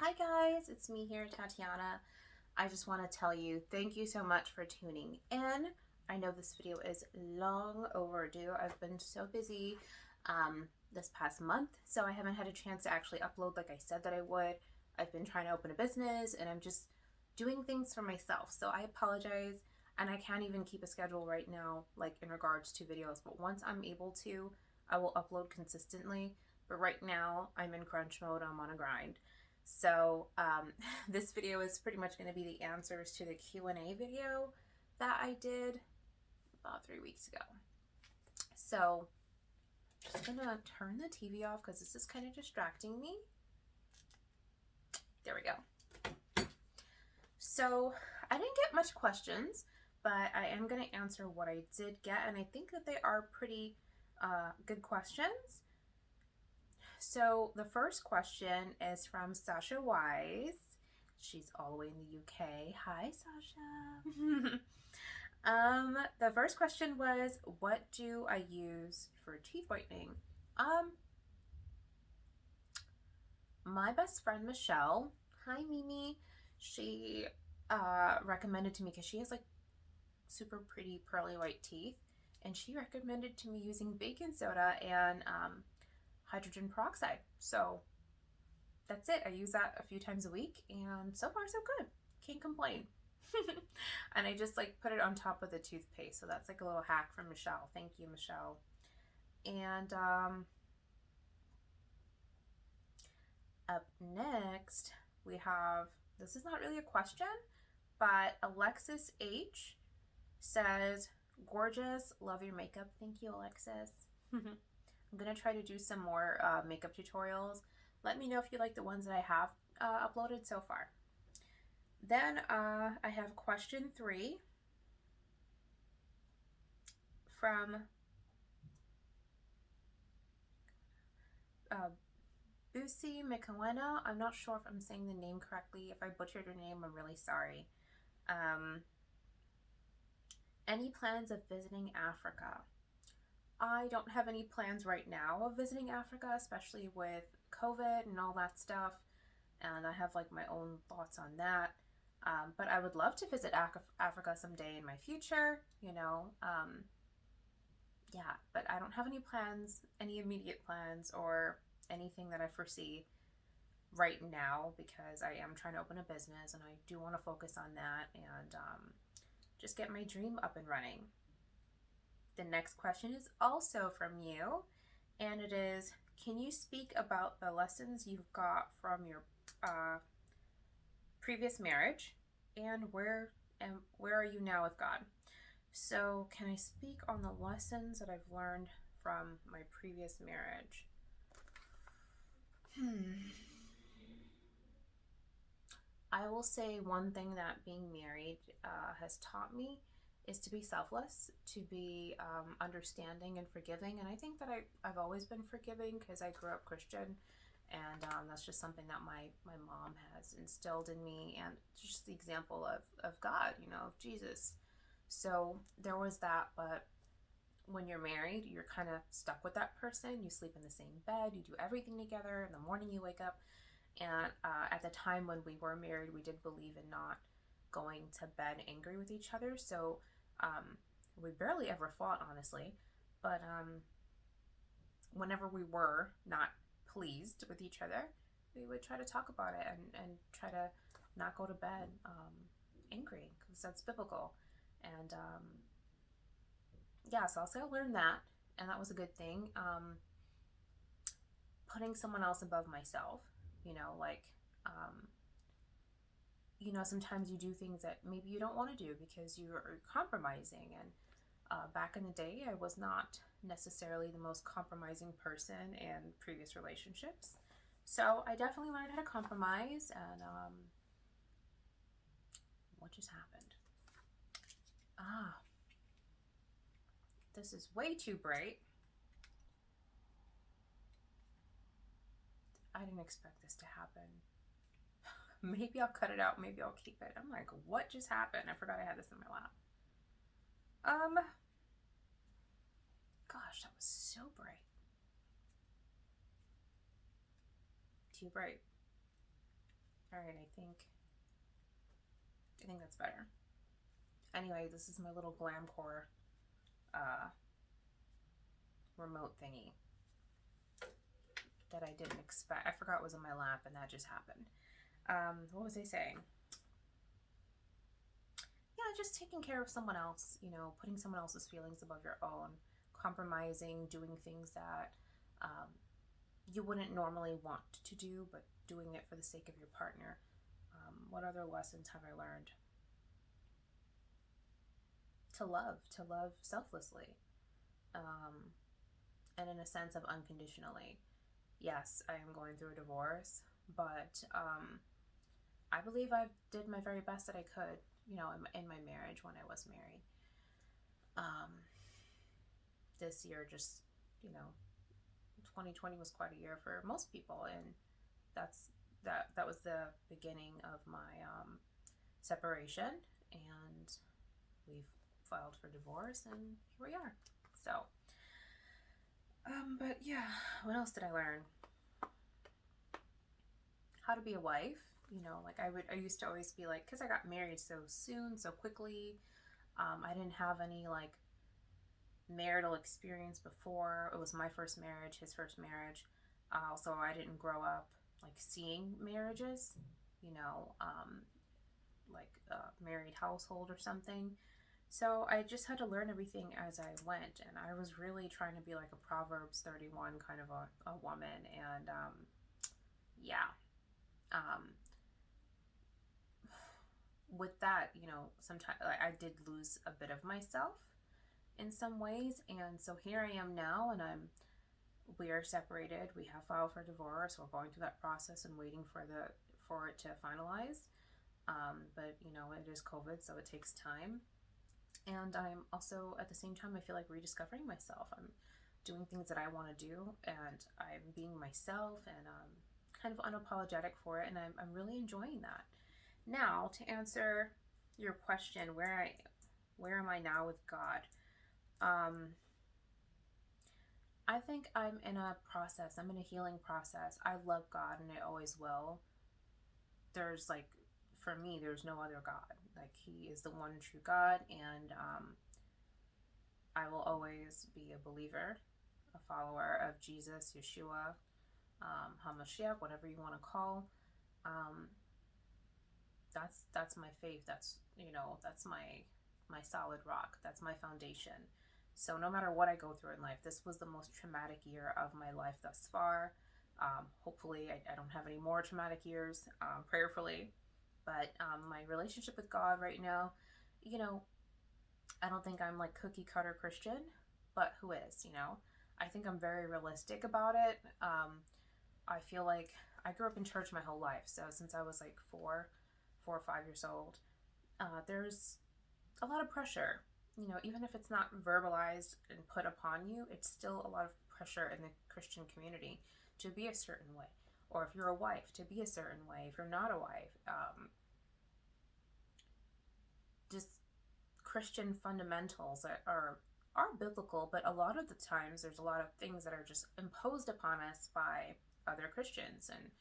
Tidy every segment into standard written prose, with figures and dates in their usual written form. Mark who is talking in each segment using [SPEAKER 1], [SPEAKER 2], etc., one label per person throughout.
[SPEAKER 1] Hi guys, it's me here, Tatiana. I just want to tell you thank you so much for tuning in. I know this video is long overdue. I've been so busy this past month, so I haven't had a chance to actually upload like I said that I would. I've been trying to open a business and I'm just doing things for myself, so I apologize. And I can't even keep a schedule right now, like in regards to videos, but once I'm able to, I will upload consistently. But right now, I'm in crunch mode, I'm on a grind. So this video is pretty much going to be the answers to the Q&A video that I did about 3 weeks ago. So I'm just going to turn the TV off because this is kind of distracting me. There we go. So I didn't get much questions, but I am going to answer what I did get, and I think that they are pretty good questions. So the first question is from Sasha Wise. She's all the way in the UK. Hi, Sasha. The first question was, what do I use for teeth whitening? My best friend Michelle, hi Mimi, she recommended to me because she has like super pretty pearly white teeth, and she recommended to me using baking soda and hydrogen peroxide. So that's it. I use that a few times a week and so far so good. Can't complain. And I just like put it on top of the toothpaste. So that's like a little hack from Michelle. Thank you, Michelle. And up next we have, this is not really a question, but Alexis H says, gorgeous, love your makeup. Thank you, Alexis. I'm gonna try to do some more makeup tutorials. Let me know if you like the ones that I have uploaded so far. Then I have question 3 from Busi Mikawena. I'm not sure if I'm saying the name correctly. If I butchered your name, I'm really sorry. Any plans of visiting Africa? I don't have any plans right now of visiting Africa, especially with COVID and all that stuff. And I have like my own thoughts on that. But I would love to visit Africa someday in my future, you know. Yeah, but I don't have any plans, any immediate plans or anything that I foresee right now, because I am trying to open a business and I do want to focus on that and just get my dream up and running. The next question is also from you, and it is, can you speak about the lessons you've got from your previous marriage and where are you now with God? So can I speak on the lessons that I've learned from my previous marriage? I will say one thing that being married has taught me is to be selfless, to be understanding and forgiving. And I think that I've always been forgiving because I grew up Christian, and that's just something that my mom has instilled in me, and just the example of God, you know, of Jesus. So there was that, but when you're married, you're kind of stuck with that person. You sleep in the same bed, you do everything together. In the morning you wake up, and at the time when we were married, we did believe in not going to bed angry with each other. So we barely ever fought, honestly. But whenever we were not pleased with each other, we would try to talk about it and try to not go to bed angry, because that's biblical. And yeah, so I'll say I learned that, and that was a good thing. Putting someone else above myself, you know, like, you know, sometimes you do things that maybe you don't want to do because you're compromising. And back in the day, I was not necessarily the most compromising person in previous relationships. So I definitely learned how to compromise. And what just happened? This is way too bright. I didn't expect this to happen. Maybe I'll cut it out. Maybe I'll keep it. I'm like, what just happened? I forgot I had this in my lap. Gosh, that was so bright. Too bright. All right, I think that's better. Anyway, this is my little Glamcore uh, remote thingy that I didn't expect. I forgot it was in my lap, and that just happened. What was I saying? Yeah, just taking care of someone else, putting someone else's feelings above your own, compromising, doing things that um, you wouldn't normally want to do, but doing it for the sake of your partner. What other lessons have I learned? To love selflessly, um, and in a sense of unconditionally. Yes, I am going through a divorce, but I believe I did my very best that I could, in my marriage when I was married. Um, this year, just, you know, 2020 was quite a year for most people, and that's that was the beginning of my separation, and we've filed for divorce, and here we are. So, but yeah, what else did I learn? How to be a wife. Like I used to always be like, because I got married so soon, so quickly. I didn't have any like marital experience before. It was my first marriage, his first marriage. So I didn't grow up like seeing marriages, like a married household or something. So I just had to learn everything as I went, and I was really trying to be like a Proverbs 31 kind of a woman, and yeah. Um, with that, sometimes I did lose a bit of myself in some ways, and so here I am now, and we are separated. We have filed for divorce. We're going through that process and waiting for it to finalize. But it is COVID, so it takes time. And I'm also at the same time, I feel like rediscovering myself. I'm doing things that I want to do, and I'm being myself, and kind of unapologetic for it, and I'm really enjoying that. Now, to answer your question, where am I now with God? I think I'm in a process. I'm in a healing process. I love God, and I always will. There's like, for me, there's no other God. Like, He is the one true God, and I will always be a believer, a follower of Jesus, Yeshua, Hamashiach, whatever you want to call. Um, that's my faith. That's my solid rock. That's my foundation. So no matter what I go through in life, this was the most traumatic year of my life thus far. Hopefully, I don't have any more traumatic years, prayerfully. But my relationship with God right now, I don't think I'm like cookie cutter Christian, but who is, I think I'm very realistic about it. I feel like I grew up in church my whole life. So since I was like 4 or 5 years old, there's a lot of pressure. Even if it's not verbalized and put upon you, it's still a lot of pressure in the Christian community to be a certain way. Or if you're a wife, to be a certain way. If you're not a wife, just Christian fundamentals that are biblical, but a lot of the times there's a lot of things that are just imposed upon us by other Christians, and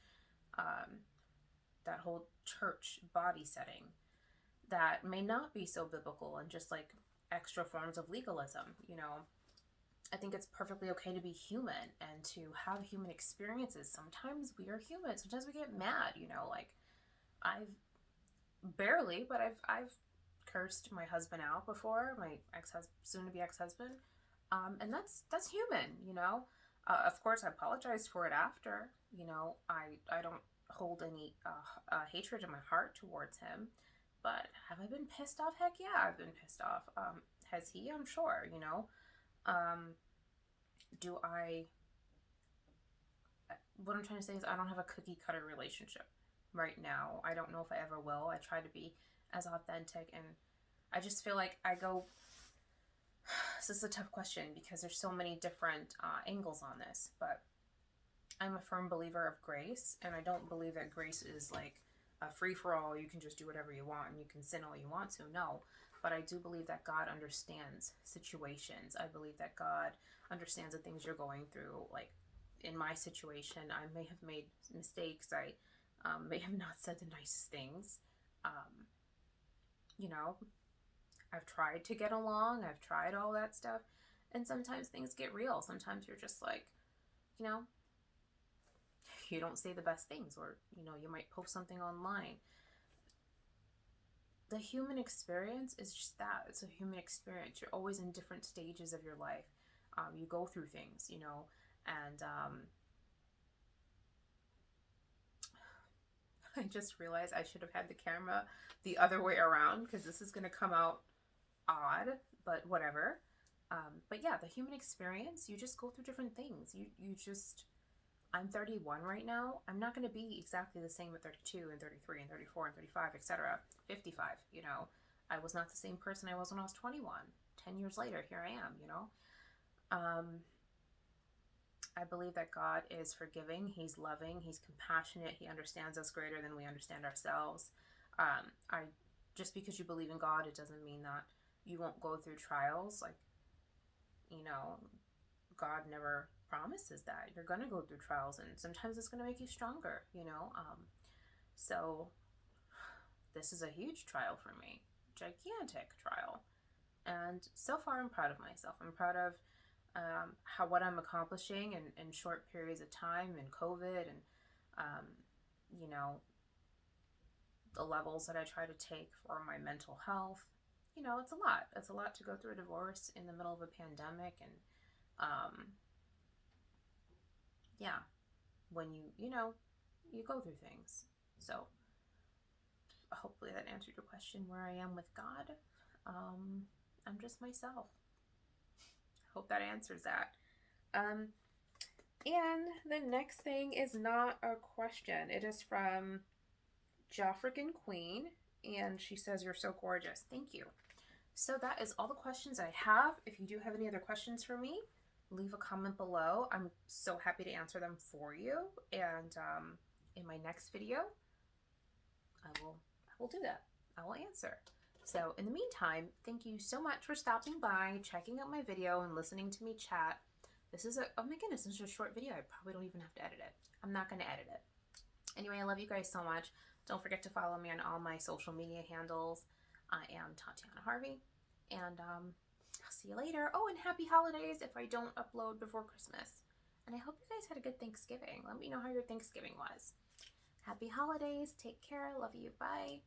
[SPEAKER 1] that whole church body setting that may not be so biblical, and just like extra forms of legalism. I think it's perfectly okay to be human and to have human experiences. Sometimes we are human. Sometimes we get mad. Like I've barely, but I've cursed my husband out before, my soon to be ex-husband, and that's human. Of course, I apologized for it after. I don't hold any hatred in my heart towards him. But have I been pissed off? Heck yeah, I've been pissed off. Has he? I'm sure. Do I? What I'm trying to say is I don't have a cookie cutter relationship right now. I don't know if I ever will. I try to be as authentic, and I just feel like I go. This is a tough question because there's so many different angles on this, but I'm a firm believer of grace, and I don't believe that grace is like a free-for-all. You can just do whatever you want and you can sin all you want to. No, but I do believe that God understands situations. I believe that God understands the things you're going through. Like in my situation, I may have made mistakes. I They have not said the nicest things. Um, you know, I've tried to get along, I've tried all that stuff, and sometimes things get real. Sometimes you're just like, you know, you don't say the best things, or, you might post something online. The human experience is just that. It's a human experience. You're always in different stages of your life. You go through things, and I just realized I should have had the camera the other way around because this is going to come out odd, but whatever. But yeah, the human experience, you just go through different things. You just, I'm 31 right now. I'm not going to be exactly the same at 32 and 33 and 34 and 35, etc. 55, I was not the same person I was when I was 21. 10 years later, here I am. I believe that God is forgiving, He's loving, He's compassionate, He understands us greater than we understand ourselves. I just because you believe in God, it doesn't mean that you won't go through trials. Like, you know, God never promises that. You're gonna go through trials, and sometimes it's gonna make you stronger. So this is a huge trial for me, gigantic trial, and so far I'm proud of myself. I'm proud of what I'm accomplishing in short periods of time in COVID, and um, you know the levels that I try to take for my mental health. It's a lot. It's a lot to go through a divorce in the middle of a pandemic, and um, yeah, when you go through things. So hopefully that answered your question where I am with God. I'm just myself. Hope that answers that. And the next thing is not a question. It is from Joffrican Queen, and she says, "You're so gorgeous." Thank you. So that is all the questions I have. If you do have any other questions for me, leave a comment below. I'm so happy to answer them for you. And in my next video, I will do that. I will answer. So in the meantime, thank you so much for stopping by, checking out my video, and listening to me chat. This is oh my goodness, this is a short video. I probably don't even have to edit it. I'm not going to edit it. Anyway, I love you guys so much. Don't forget to follow me on all my social media handles. I am Tatiana Harvey, and I'll see you later. Oh, and happy holidays if I don't upload before Christmas. And I hope you guys had a good Thanksgiving. Let me know how your Thanksgiving was. Happy holidays. Take care. Love you. Bye.